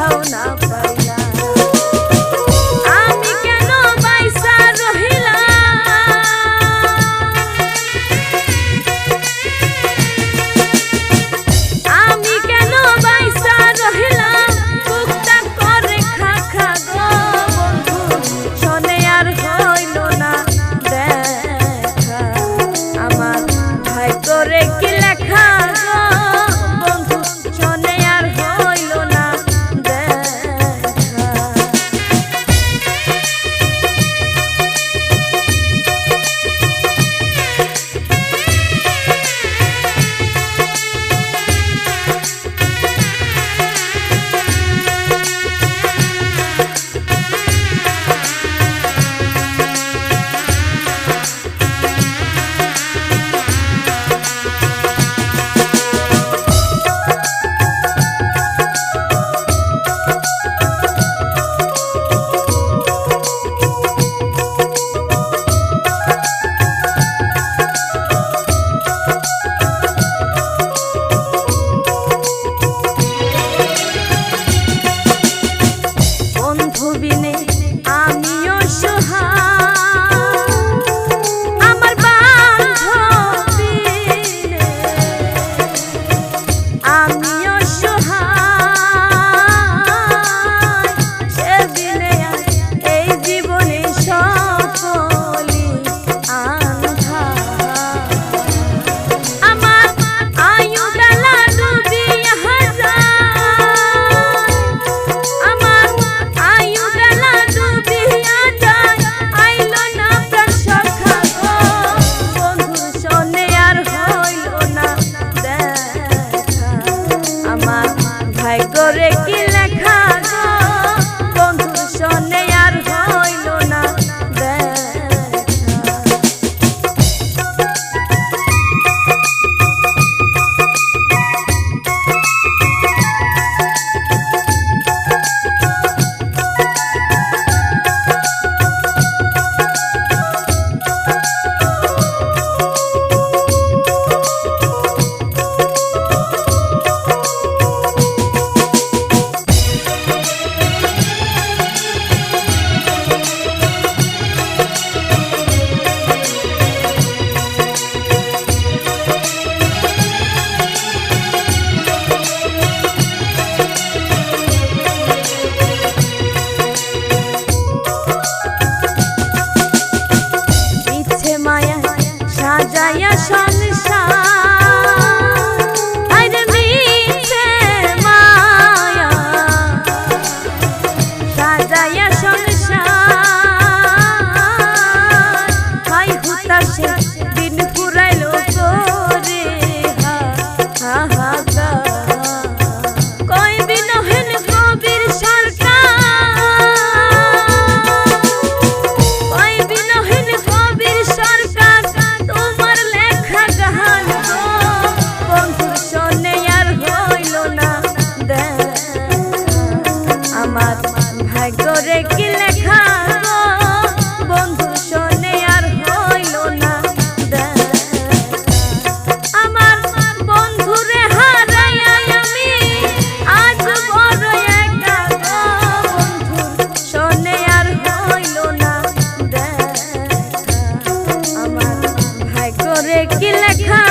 কোথাও না পাইলাম। আমি কেন বাইসা রহিলাম, আমি কেন বাইসা রহিলাম, বুকটা করে খা খা গো বন্ধু, শোনে আর হইল না দেখা। আমার ভাই করে কি লেখা গো বন্ধু, শোনে আর হইল না দেখা। ভাগ্যরে কি লেখা গো বন্ধু, শোনে আর হইল না দেখা। সাজায়া সংসার আরে মিছে মায়া, সাজায়া সংসার হাই হুতাশে দিন পুরাইলো করে হাহাকার। কয় বিনহেন কবির সরকার, কয় বিনহেন কবির সরকার, তোমার লেখা গান গো বন্ধু, শোনে আর হইল না দেখা। আমার ভাগ্যরে কি লেখা গো বন্ধু, শোনে আর হইল না দেখা। আমার বন্ধুরে হারাইয়া আমি আজ বড় একা গো বন্ধু, শোনে আর হইল না দেখা। আমার ভাগ্যরে কি লেখা